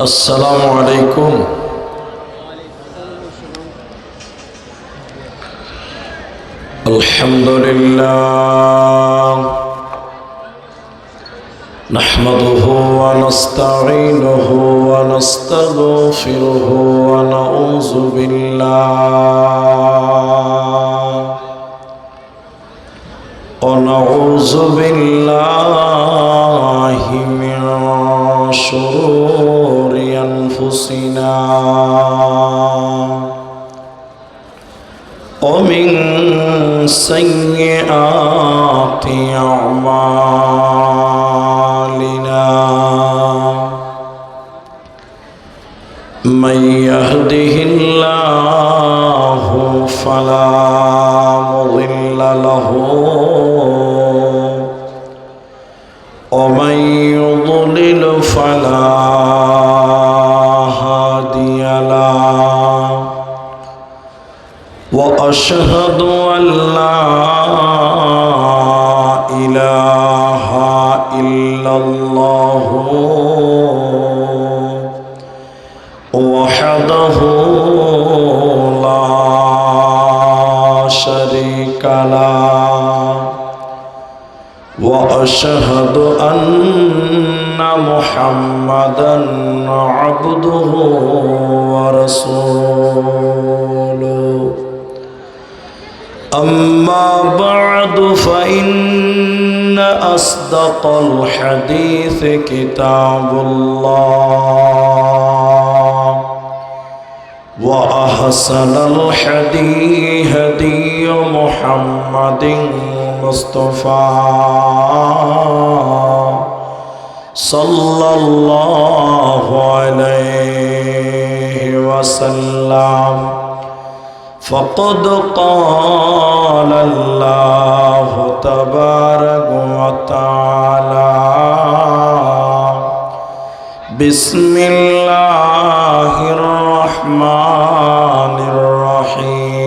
السلام عليكم الحمد لله نحمده ونستعينه ونستغفره ونعوذ بالله من شرور أنفسنا ومن سيئات أعمالنا من يهده الله فلا مضل له ومن يضلل فلا هادي له وأشهد أن لا إله إلا الله وحده لا شريك له وأشهد أن محمدًا عبده ورسوله أما بعد فإن أصدق الحديث كتاب الله وأحسن الحديث هدي محمد مصطفى صلى الله عليه وسلم فقد قال الله تبارك وتعالى بسم الله الرحمن الرحيم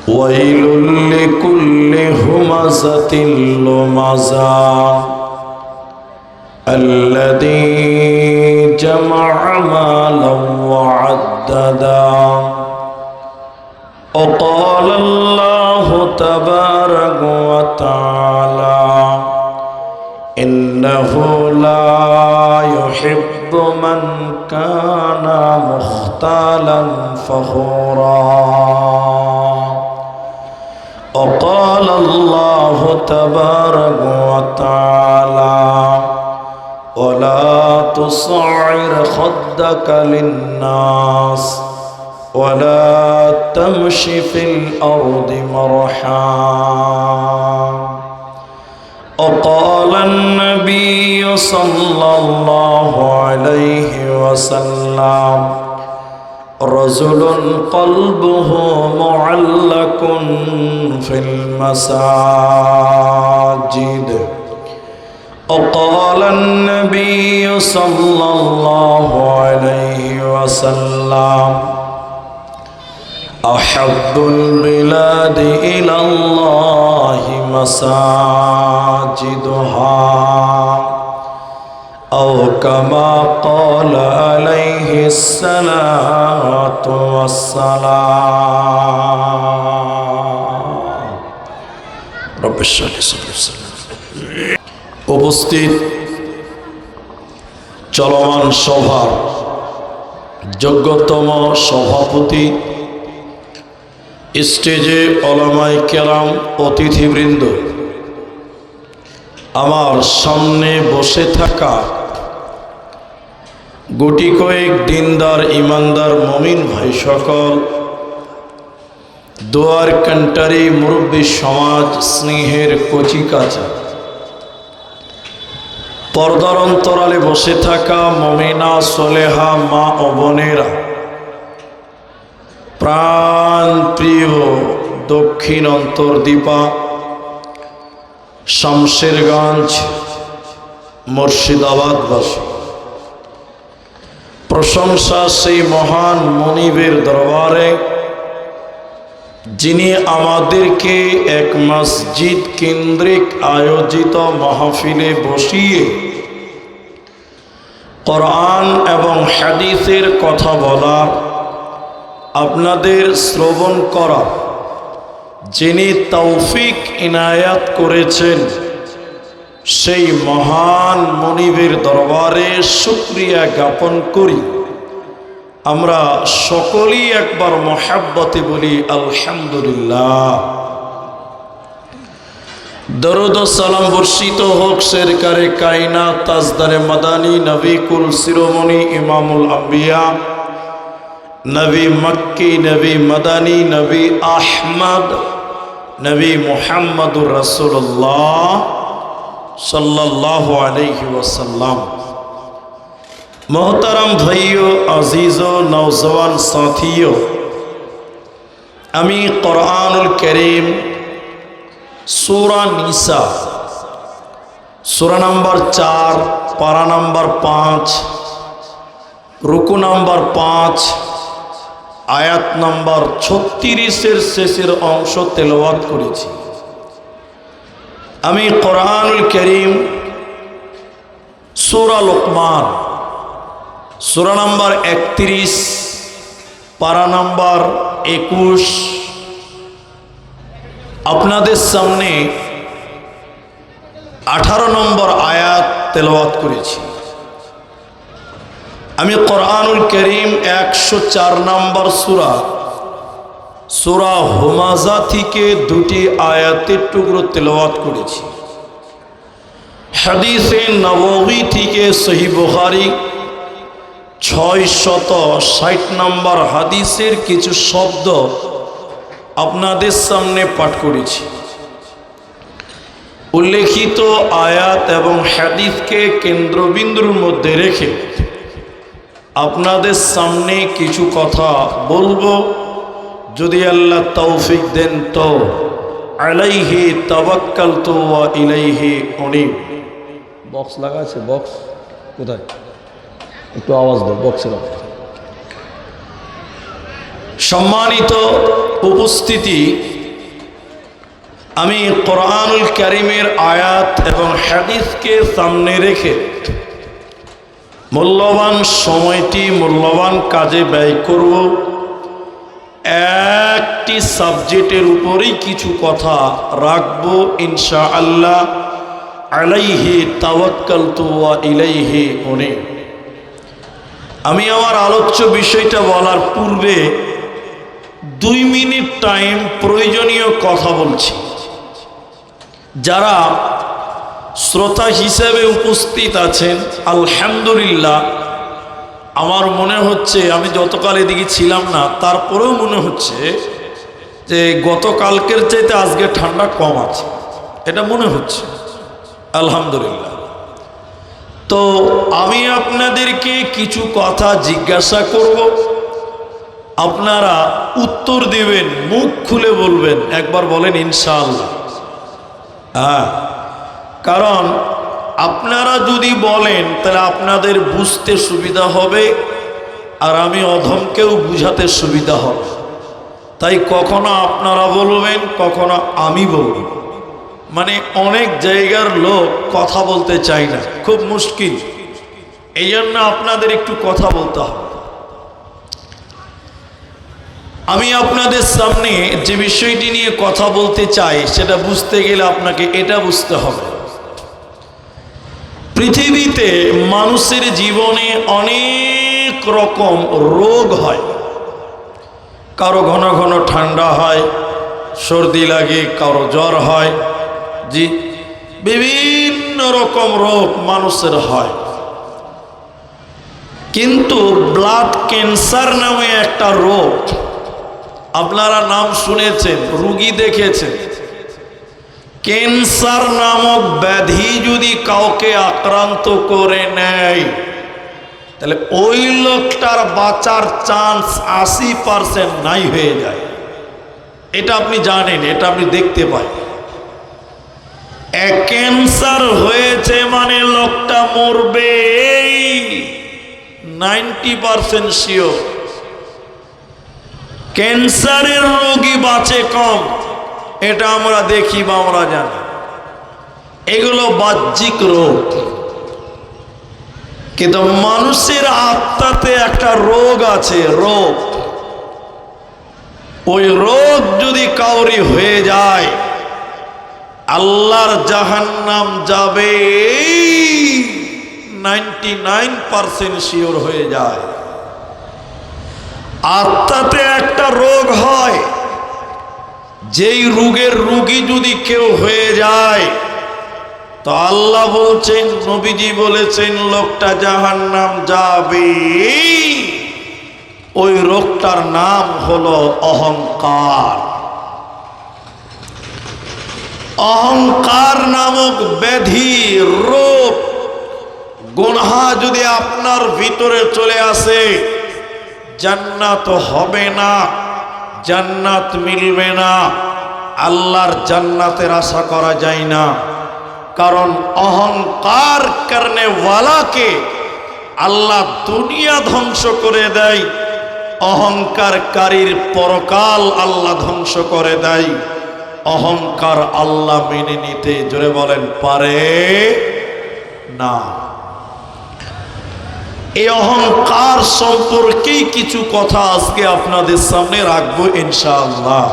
ويل لكل همزة لمزة الذي جمع مالا وعددا وقال الله تبارك وتعالى إنه لا يحب من كان مختالا فخورا وقال الله تبارك وتعالى ولا تصعر خدك للناس ولا تمش في الأرض مرحا وقال النبي صلى الله عليه وسلم رجل قلبه معلق في المساجد وقال النبي صلى الله عليه وسلم أحب البلاد إلى الله مساجدها أو كما قال عليه الصلاة والسلام رب اشرح لي صدري ويسر لي أمري উপস্থিত চলমান সভার যোগ্যতম সভাপতি স্টেজে ওলামায়ে কেরাম অতিথিবৃন্দ আমার সামনে বসে থাকা গুটি কয়েক দিনদার ইমানদার মুমিন ভাই সকল দোয়ার কান্টারি মুরব্বী সমাজ স্নেহের কচিকাঁচা পর্দার অন্তরালে বসে থাকা মুমিনা সলেহা মা ও বোনেরা প্রাণ প্রিয় দক্ষিণ অন্তর্দীপা শামশেরগঞ্জ মুর্শিদাবাদবাসী প্রশংসা সেই মহান মনিবের দরবারে যিনি আমাদেরকে এক মসজিদ কেন্দ্রিক আয়োজিত মাহফিলে বসিয়ে কোরআন এবং হাদিসের কথা বলা, আপনাদের শ্রবণ করা যিনি তৌফিক ইনায়াত করেছেন, সেই মহান মনিবের দরবারে শুকরিয়া জ্ঞাপন করি। আমরা সকলেই একবার মহাব্বতে বলি আলহামদুলিল্লাহ। দরুদ ও সালাম বর্ষিত হোক সরকারে কায়নাত তাজদারে মাদানী নবী কুল শিরোমণি ইমামুল আম্বিয়া নবী মক্কি নবী মাদানী নবী আহমদ নবী মুহাম্মদুর রাসূলুল্লাহ সাল্লাল্লাহু আলাইহি ওয়াসাল্লাম। मोहतरम भाइयों, अजीज़ों, नौजवान साथियों, আমি कुरानुल करीम सूरा निसा सूरा नंबर 4 पारा नंबर 5 रुकू नंबर 5 आयात नंबर 36 शेषের অংশ তেলাওয়াত করেছি। আমি कुरानुल करीम सूरा लुकमान सूरा नंबर 31 पारा नंबर 21 আপনাদের সামনে 18 নম্বর আয়াত তেলাওয়াত করেছি। আমি কোরআনুল করিম 104 নম্বর সূরা হুমাযা থেকে দুটি আয়াতের টুকরো তেলাওয়াত করেছি। হাদিসে নববী থেকে সহিহ বুখারী 660 নম্বর হাদিসের কিছু শব্দ আপনাদের সামনে পাঠ করেছি। উল্লেখিত আয়াত এবং হাদিসকে কেন্দ্রবিন্দুর মধ্যে রেখে আপনাদের সামনে কিছু কথা বলবো, যদি আল্লাহ তৌফিক দেন তো। আলাইহি তাওয়াক্কালতু ওয়া ইলাইহি উনীব। বক্স লাগা আছে? বক্স কোথায়? একটু আওয়াজ দাও বক্সের। সম্মানিত উপস্থিতি, আমি কোরআনুল কারীমের আয়াত এবং হাদিসকে সামনে রেখে মূল্যবান সময়টি মূল্যবান কাজে ব্যয় করব। একটি সাবজেক্টের উপরেই কিছু কথা রাখবো ইনশাআল্লাহ। আলাইহি তাওয়াক্কালতু ওয়া ইলাইহি উনীব। আমি আমার আলোচ্য বিষয়টা বলার পূর্বে 2 মিনিট টাইম প্রয়োজনীয় কথা বলছি। যারা শ্রোতা হিসেবে উপস্থিত আছেন, আলহামদুলিল্লাহ, আমার মনে হচ্ছে, আমি যতকাল এদিকে ছিলাম না, তারপরেও মনে হচ্ছে যে গতকালকের চাইতে আজকে ঠান্ডা কম আছে, এটা মনে হচ্ছে, আলহামদুলিল্লাহ। তো আমি আপনাদেরকে কিছু কথা জিজ্ঞাসা করব, আপনারা উত্তর দিবেন, মুখ খুলে বলবেন। একবার বলেন ইনশাআল্লাহ। হ্যাঁ, কারণ আপনারা যদি বলেন তাহলে আপনাদের বুঝতে সুবিধা হবে, আর আমি অধমকেও বুঝাতে সুবিধা হবে। তাই কখনো আপনারা বলবেন, কখনো আমি বলব। মানে অনেক জায়গার লোক কথা বলতে চায় না, খুব মুশকিল। এই জন্য আপনাদের একটু কথা বলতে হবে। আমি আপনাদের সামনে যে বিষয়টি নিয়ে কথা বলতে চাই, সেটা বুঝতে গেলে আপনাকে এটা বুঝতে হবে, পৃথিবীতে মানুষের জীবনে অনেক রকম রোগ হয়। কারো ঘন ঘন ঠান্ডা হয়, সর্দি লাগে, কারো জ্বর হয়, জি, বিভিন্ন রকম রোগ মানুষের হয়। কিন্তু ব্লাড ক্যান্সার নামে একটা রোগ, আপনারা নাম শুনেছেন, রোগী দেখেছেন। ক্যান্সার নামক ব্যাধি যদি কাউকে আক্রান্ত করে নেয়, তাহলে ওই লোকটার বাঁচার চান্স 80% নাই হয়ে যায়। এটা আপনি জানেন, এটা আপনি দেখতে পাই। ক্যান্সার হয়েছে মানে লোকটা মরবে, 90% শিওর। ক্যান্সারের রোগী বাঁচে কম, এটা আমরা দেখি বা আমরা জানি। এগুলো বাহ্যিক রোগ, কিন্তু মানুষের আত্মাতে একটা রোগ আছে, রোগ। ওই রোগ যদি কাউরি হয়ে যায়, আল্লাহর জাহান্নাম যাবে 99% শিওর হয়ে যায়। আত্মাতে একটা রোগ হয়, যেই রোগের রোগী যদি কেউ হয়ে যায়, তো আল্লাহ বলছেন, নবীজি বলেছেন, লোকটা জাহান্নাম যাবে। ওই রোগটার নাম হলো অহংকার। অহংকার নামক ব্যাধি, রোগ, গুনাহ যদি আপনার ভিতরে চলে আসে, জান্নাত হবে না, জান্নাত মিলবে না, আল্লাহর জান্নাতের আশা করা যায় না। কারণ অহংকার করনে ওয়ালাকে আল্লাহ দুনিয়া ধ্বংস করে দেয়, অহংকারকারীর পরকাল আল্লাহ ধ্বংস করে দেয়। অহংকার আল্লাহ মেনে নিতে, জোরে বলেন, পারে না। এই অহংকার সম্পর্কেই কিছু কথা আজকে আপনাদের সামনে রাখবো ইনশাআল্লাহ।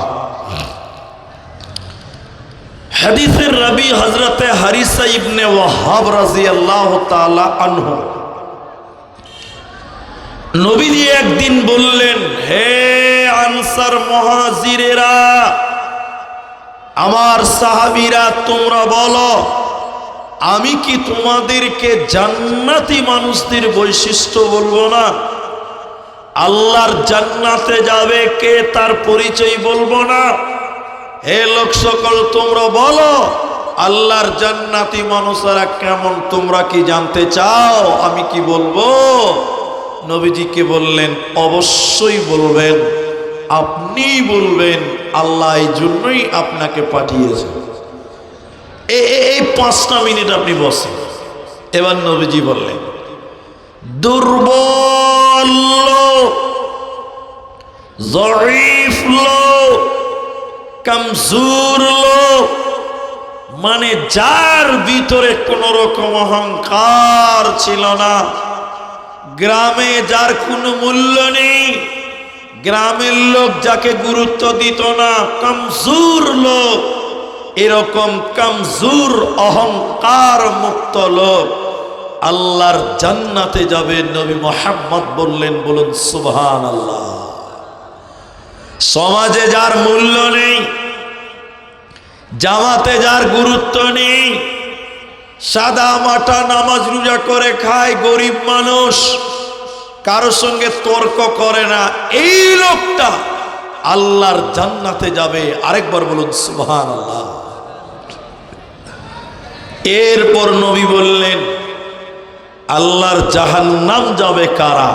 হাদিসের রাবি হযরতে হারিসা ইবনে ওয়াহাব রাদিয়াল্লাহু তাআলা আনহু, নবীজি একদিন বললেন, হে আনসার মুহাজিরেরা, আমার সাহাবীরা, তোমরা বলো, আমি কি তোমাদেরকে জান্নাতি মানুষদের বৈশিষ্ট্য বলবো না? আল্লাহর জান্নাতে যাবে কে, তার পরিচয় বলবো না? হে লোক সকল, তোমরা বলো, আল্লাহর জান্নাতি মানুষেরা কেমন, তোমরা কি জানতে চাও? আমি কি বলবো? নবীজিকে বললেন, অবশ্যই বলবেন, আপনি বলবেন, আল্লাহ এই জন্যই আপনাকে পাঠিয়েছেন। এই 5টা মিনিট আপনি বসেন। এবার নবীজি বললেন, দুর্বল লোক, জয়ীফ লোক, কমজোর লোক, মানে যার ভিতরে কোন রকম অহংকার ছিল না, গ্রামে যার কোনো মূল্য নেই, গ্রামের লোক যাকে গুরুত্ব দিত না, কমজোর লোক, এরকম কমজোর অহংকার মুক্ত লোক আল্লাহর জান্নাতে যাবে। নবী মুহাম্মদ বললেন, বলুন সুবহানাল্লাহ। সমাজে যার মূল্য নেই, জামাতে যার গুরুত্ব নেই, সাদা মাটা নামাজ রোজা করে খায়, গরিব মানুষ, কারো সঙ্গে তর্ক করে না, এই লোকটা আল্লাহর জান্নাতে যাবে। আরেকবার বলুন সুবহানাল্লাহ। এরপর নবী বললেন, আল্লাহর জাহান্নাম যাবে কারা?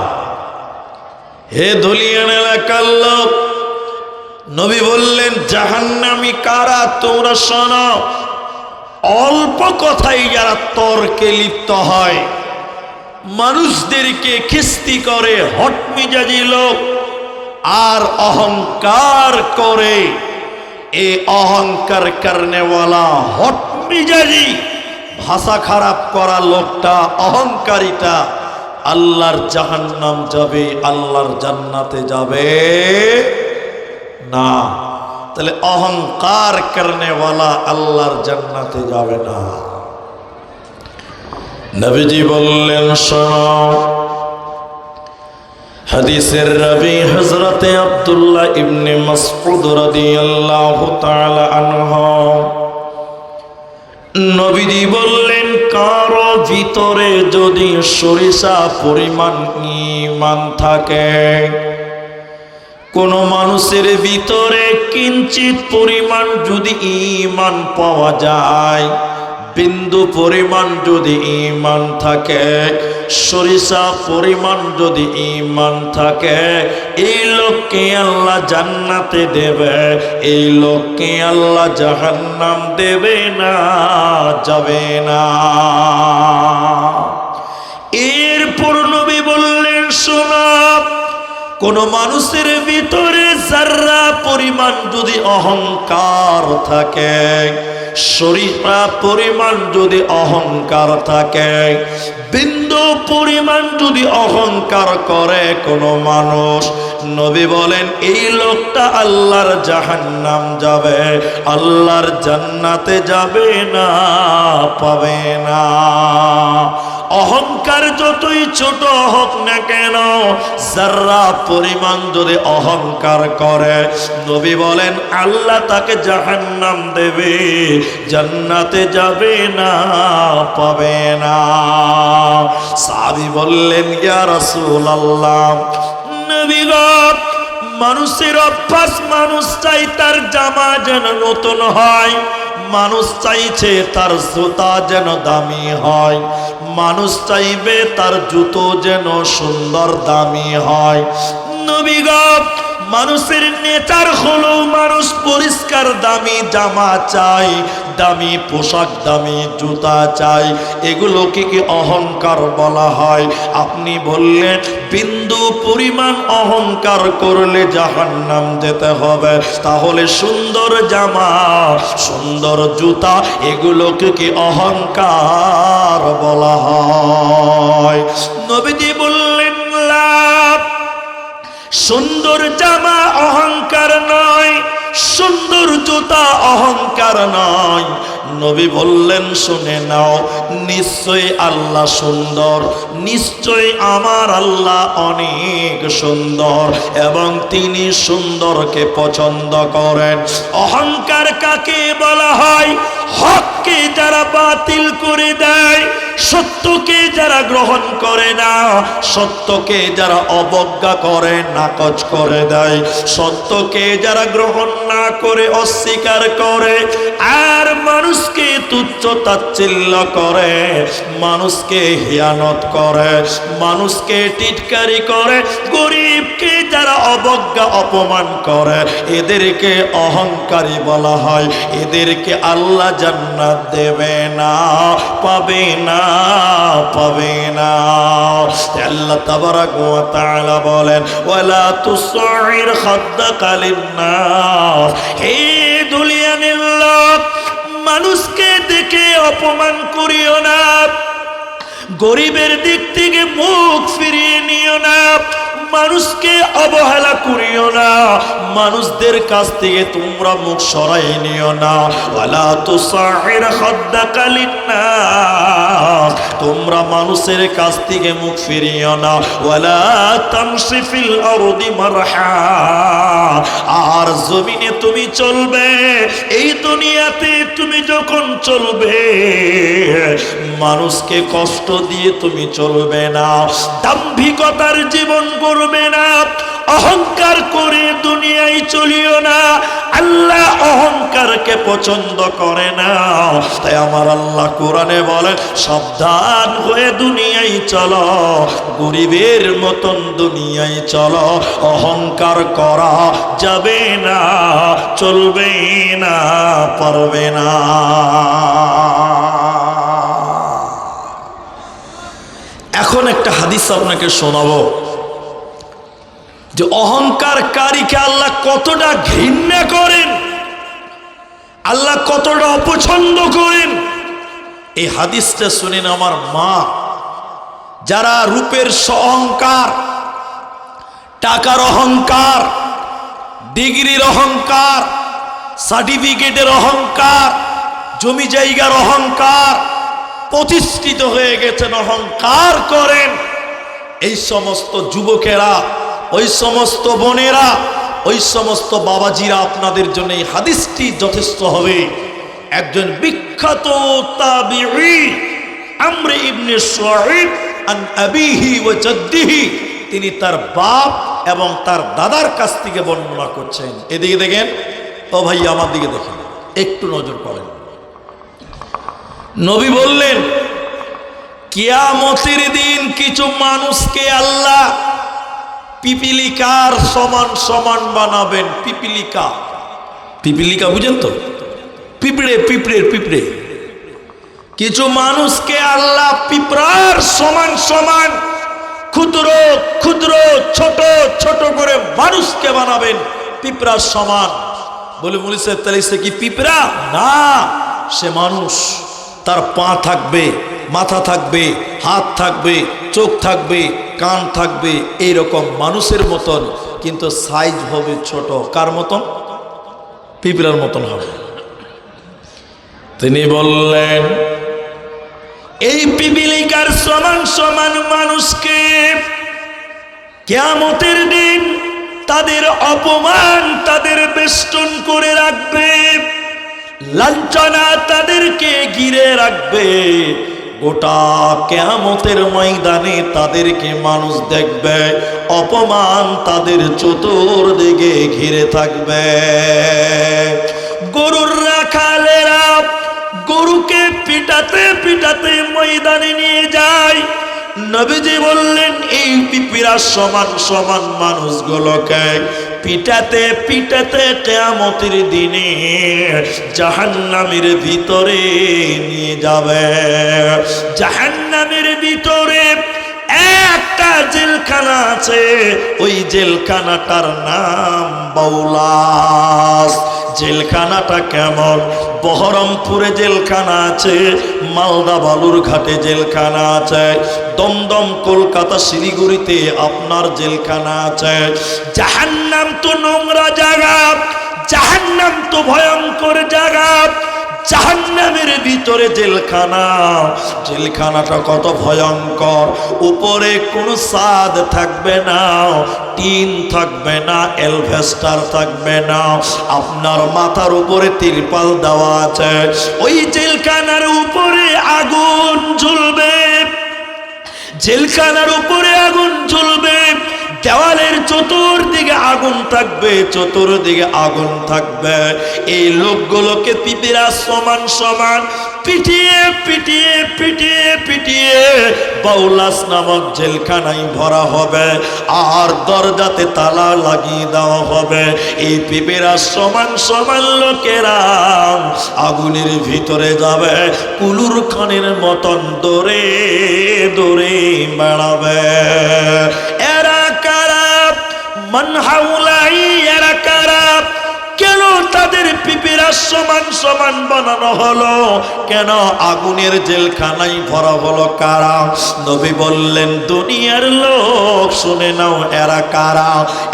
হে ধুলিয়ান এলাকার লোক, নবী বললেন, জাহান্নামী কারা তোমরা শোনো। অল্প কথাই যারা তর্কে লিপ্ত হয়, মানুষদেরকে খিস্তি করে, হটমিজাজি লোক, আর অহংকার করে, এই অহংকার করনেওয়ালা হটমিজাজি ভাষা খারাপ করা লোকটা, অহংকারীটা আল্লাহর জাহান্নাম যাবে, আল্লাহর জান্নাতে যাবে না। তাহলে অহংকার করনেওয়ালা আল্লাহর জান্নাতে যাবে না। নবীজি বললেন, শোনো, হাদিসের রাবি হযরতে আব্দুল্লাহ ইবনে মাসউদ রাদিয়াল্লাহু তাআলা আনহু, নবীজি বললেন, কারো ভিতরে যদি সরিষা পরিমাণ ঈমান থাকে, কোন মানুষের ভিতরে কিঞ্চিত পরিমাণ যদি ঈমান পাওয়া যায়, বিন্দু পরিমাণ যদি ঈমান থাকে, সরিষা পরিমাণ যদি ঈমান থাকে, এই লোককে আল্লাহ জান্নাতে দেবে, এই লোককে আল্লাহ জাহান্নাম দেবে না, যাবে না। এরপর নবী বললেন, শোনো, কোন মানুষের ভিতরে যারা পরিমাণ যদি অহংকার থাকে, শরীফা পরিমাণ যদি অহংকার থাকে, বিন্দু পরিমাণ যদি অহংকার করে কোন মানুষ, নবী বলেন এই লোকটা আল্লাহর জাহান্নাম যাবে, আল্লাহর জান্নাতে যাবে না, পাবে না। অহংকার যতই ছোট হোক না কেন, যারা পরিমাণ যদি অহংকার করে, নবী বলেন আল্লাহ তাকে জাহান্নাম দেবে, জান্নাতে যাবে না, পাবে না। সাহাবী বললেন ইয়া রাসূলুল্লাহ, নবী গো, মানুষের অভ্যাস, মানুষ চাই তার জামা যেন নতুন হয়, মানুষ চাইছে তার জুতা যেন দামি হয়, মানুষ চাইবে তার জুতো যেন সুন্দর দামি হয়। নবী গো, মানুষের নেচার হলো মানুষ পরিষ্কার দামি জামা চাই, দামি পোশাক, দামি জুতা চাই। এগুলোকে কি অহংকার বলা হয়? আপনি বললেন বিন্দু পরিমাণ অহংকার করলে জাহান্নাম যেতে হবে, তাহলে সুন্দর জামা, সুন্দর জুতা, এগুলোকে কি অহংকার বলা হয়? নবীজি বললেন না, সুন্দর জামা অহংকার নয়, সুন্দর জুতা অহংকার নয়। নবী বললেন শুনে নাও, নিশ্চয়ই আল্লাহ সুন্দর, নিশ্চয়ই আমার আল্লাহ অনেক সুন্দর এবং তিনি সুন্দরকে পছন্দ করেন। অহংকার কাকে বলা হয়? হককে যারা বাতিল করে দেয়, সত্যকে যারা গ্রহণ করে না, সত্যকে যারা অবজ্ঞা করে, নাকচ করে দেয়, সত্যকে যারা গ্রহণ না করে অস্বীকার করে, আর মানুষকে তুচ্ছ তাচ্ছিল্য করে, মানুষকে হিয়ানত করে, মানুষকে টিটকারি করে, গরিবকে যারা অবজ্ঞা অপমান করে, এদেরকে অহংকারী বলা হয়। এদেরকে আল্লাহ জান্নাত দেবে না, পাবে না, পাবে না। আল্লাহ তাবারাক ওয়া তাআলা বলেন ওয়ালা তুসাইর খাদ্দাকা লিন-নাস, হে দুনিয়ার লোক, মানুষকে দেখে অপমান করিও না, গরিবের দিক থেকে মুখ ফিরিয়ে নিও না, মানুষকে অবহেলা করিও না, মানুষদের কাছ থেকে তোমরা মুখ সরাই নিও না। ওয়ালা তুসাইর খাদ্দাকা লিন-নাস, তোমরা মানুষের কাছ থেকে মুখ ফিরিও না। ওয়ালা তামশি ফিল আরদি মারহা, আর জমিনে তুমি চলবে, এই দুনিয়াতে তুমি যখন চলবে, মানুষকে কষ্ট দিয়ে তুমি চলবে না, দাম্ভিকতার জীবন করবে না, অহংকার করে দুনিয়ায় চলিও না। আল্লাহ অহংকারকে পছন্দ করে না। তাই আমার আল্লাহ কোরআনে বলে সাবধান হয়ে দুনিয়ায় চলো, গরিবের মতন দুনিয়ায় চলো, অহংকার করা যাবে না, চলবে না, পারবে না। এখন একটা হাদিস আপনাকে শোনাবো যে অহংকারকারীকে আল্লাহ কতটা ঘৃণা করেন, আল্লাহ কতটা অপছন্দ করেন। এই হাদিসটা শুনেন আমার মা, যারা রূপের অহংকার, টাকার অহংকার, ডিগ্রির অহংকার, সার্টিফিকেটের অহংকার, জমি জায়গার অহংকার, প্রতিষ্ঠিত হয়ে গেছেন, অহংকার করেন, এই সমস্ত যুবকেরা, ওই সমস্ত বোনেরা, ওই সমস্ত বাবাজিরা, আপনাদের জন্য এই হাদিসটি যথেষ্ট হবে। একজন বিখ্যাত তাবিঈ আমর ইবনে শুআইব আন আবিহি ওয়া জাদ্দিহি, তিনি তার বাপ এবং তার দাদার কাছ থেকে বর্ণনা করছেন। এদিকে দেখেন, ও ভাই আমার দিকে দেখেন, একটু নজর করেন। নবী বললেন কিয়ামতের দিন কিছু মানুষকে আল্লাহ পিপিলিকার সমান সমান বানাবেন। পিপিলিকা, পিপিলিকা বুঝেন তো? পিঁপড়ে, পিঁপড়ের পিঁপড়ে। কিছু মানুষকে আল্লাহ পিঁপড়ার সমান সমান ক্ষুদ্র ক্ষুদ্র ছোট ছোট করে মানুষকে বানাবেন পিঁপড়ার সমান। বলে মুলি সাহেব তাহলে সে কি পিঁপড়া? না, সে মানুষ। তার পা থাকবে, মাথা থাকবে, হাত থাকবে, চোখ থাকবে, কান থাকবে, এইরকম মানুষের মতন, কিন্তু সাইজ হবে ছোট। কার মতন? পিঁপড়ার মতন হবে। তিনি বললেন এই পিপিলিকার সমান সমান মানুষকে কিয়ামতের দিন তাদের অপমান তাদের বেষ্টন করে রাখবে, লাঞ্ছনা তাদেরকে ঘিরে রাখবে। গোটা কিয়ামতের ময়দানে তাদেরকে মানুষ দেখবে, অপমান তাদের চতুর্দিকে ঘিরে থাকবে। গরুর রাখালেরা গরুকে পিটাতে পিটাতে ময়দানে নিয়ে যায়। নবীজি বললেন এই পিঁপড়ার সমান সমান মানুষগুলোকে পিটাতে পিটাতে কিয়ামতের দিনে জাহান্নামের ভিতরে নিয়ে যাবে। জাহান্নামের ভিতরে একটা জেলখানা আছে, ওই জেলখানাটার নাম বাউলাস। জেলখানাটা কেমন? বহরমপুরে জেলখানা আছে, মালদা বালুরঘাটে জেলখানা আছে, দমদম কলকাতা শিলিগুড়িতে আপনার জেলখানা আছে। জাহান্নাম তো নোংরা জায়গা, জাহান্নাম তো ভয়ঙ্কর জায়গা। জাহান্নামের ভিতরে জেলখানা, জেলখানাটা কত ভয়ঙ্কর। উপরে কোনো ছাদ থাকবে না, টিন থাকবে না, এলভেস্টার থাকবে না, আপনার মাথার উপরে তিরপাল দেওয়া আছে। ওই জেলখানার উপরে আগুন জ্বলবে, জেলখানার উপরে আগুন জ্বলবে। দেওয়ালের চতুর্দিকে আগুন থাকবে, চতুর্দিকে আগুন থাকবে। এই লোকগুলোকে পিঁপড়া সমান সমান পিটিয়ে পিটিয়ে পিটিয়ে পিটিয়ে বাউলাস নামক জেলখানায় ভরা হবে, আর দরজাতে তালা লাগিয়ে দেওয়া হবে। এই পিঁপড়া সমান সমান লোকেরা আগুনের ভিতরে যাবে, কুলুর খানের মতন দৌড়ে দৌড়ে বেড়াবে। এরা কারা? মান হাউলাই, এরা কারা? কেন তাদের পিঁপড়া সমান সমান বানানো হলো? কেন আগুনের জেলখানায় ভরা হলো? কারা? নবী বললেন দুনিয়ার লোক শুনে নাও, এরা কারা?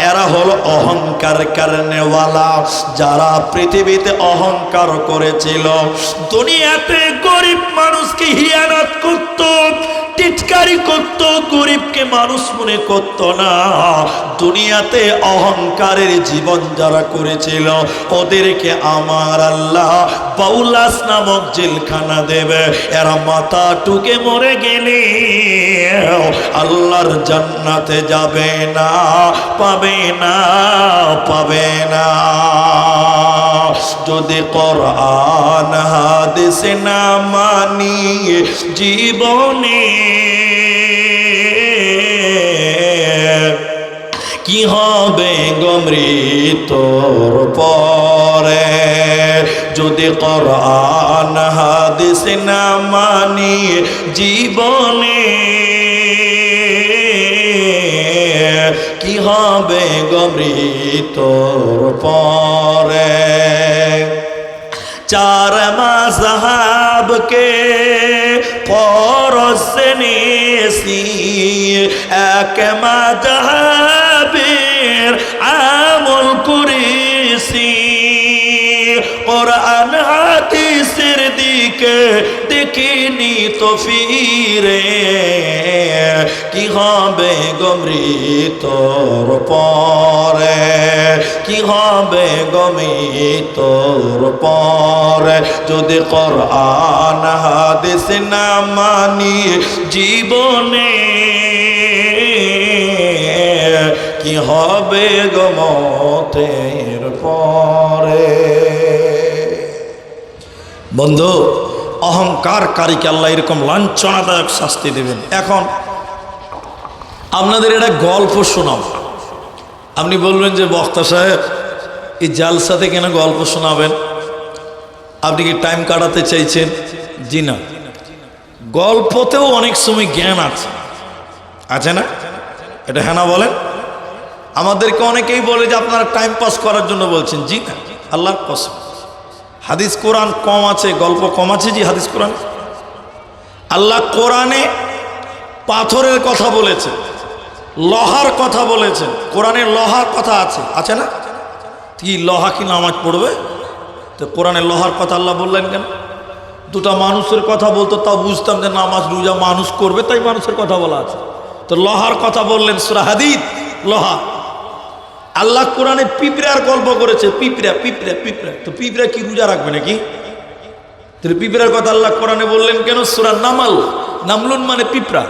এরা হলো অহংকার কারণেওয়ালা, যারা পৃথিবীতে অহংকার করেছিল, দুনিয়াতে গরিব মানুষকে হিয়ানত করত, টিটকারি করত, গরিবকে মানুষ মনে করত না। দুনিয়াতে অহংকারের জীবন যারা করেছিল, ওদেরকে আমার আল্লাহ বাউলাস নামক জেলখানা দেবে। এরা মাথা টুকে মরে গেলে আল্লাহর জান্নাতে যাবে না, পাবে না, পাবে না। যদি কোরআন হাদিস না মানি জীবনে, কি হবে গো মৃত্যুর পরে? যদি কোরআন হাদিস না মানি জীবনে, কি হবে গো মৃত্যুর পরে? চার মাযহাবকে পরশে নিয়েছি, এক মাযহাবের আমল করেছি। কোরআন হাদিসের দিকে দেখিনি তো ফিরে, কি হবে গো মৃত্যুর পরে? কি হবে গো মৃত্যুর পরে? যদি কোরআন হাদিস না মানি জীবনে, কি হবে গো মতের পরে? বন্ধু, অহংকারকারীকে আল্লাহ এরকম লাঞ্ছনাদায়ক শাস্তি দেবেন। এখন আপনাদের এটা গল্প শোনাব। আপনি বলবেন যে বক্তা সাহেব এই জালসাতে কেন গল্প শোনাবেন? আপনি কি টাইম কাটাতে চাইছেন? জি না, গল্পতেও অনেক সময় জ্ঞান আছে, আছে না? এটা হ্যাঁ না বলেন? আমাদেরকে অনেকেই বলে যে আপনারা টাইম পাস করার জন্য বলছেন। জি না, আল্লাহর কসম, হাদিস কোরআন কম আছে, গল্প কম আছে। জি, হাদিস কোরআন, আল্লাহ কোরআনে পাথরের কথা বলেছেন, লোহার কথা বলেছেন। কোরআনে লোহার কথা আছে, আছে না? কি লোহা কি নামাজ পড়বে? তো কোরআনে লোহার কথা আল্লাহ বললেন কেন? দুটা মানুষের কথা বলতো, তাও বুঝতাম যে নামাজ রোজা মানুষ করবে, তাই মানুষের কথা বলা আছে। তো লোহার কথা বললেন সূরা হাদীদ, লোহা। আল্লাহ কোরআনে পিঁপড়ার গল্প করেছে, পিঁপড়া পিঁপড়া পিঁপড়া। তো পিঁপড়া কি রোজা রাখবে নাকি? তাহলে পিঁপড়ার কথা আল্লাহ কোরআনে বললেন কেন? সূরা নামাল, নামলুন মানে পিঁপড়া।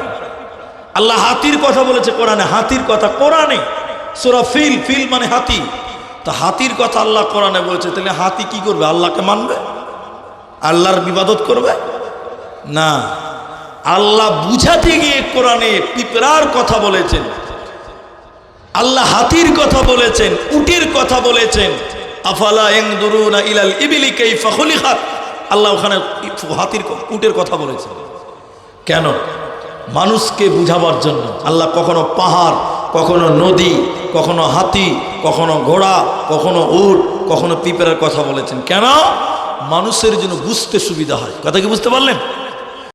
আল্লাহ হাতির কথা বলেছে কোরআনে, হাতির কথা কোরআনে। সূরা ফিল, ফিল মানে হাতি। তো হাতির কথা আল্লাহ কোরআনে বলেছে, তাহলে হাতি কি করবে? আল্লাহকে মানবে? আল্লাহর ইবাদত করবে না। আল্লাহ বুঝাতে গিয়ে কোরআনে পিঁপড়ার কথা বলেছেন, আল্লাহ হাতির কথা বলেছেন, উটের কথা বলেছেন। আফালা ইয়ানজুরুনা ইলাল ইবলি কাইফা খুলিকাত। আল্লাহ ওখানে হাতির উটের কথা বলেছেন কেন? মানুষকে বুঝাবার জন্য। আল্লাহ কখনো পাহাড়, কখনো নদী, কখনো হাতি, কখনো ঘোড়া, কখনো উট, কখনো পিঁপড়ার কথা বলেছেন। কেন? মানুষের জন্য বুঝতে সুবিধা হয়। কথা কি বুঝতে পারলেন?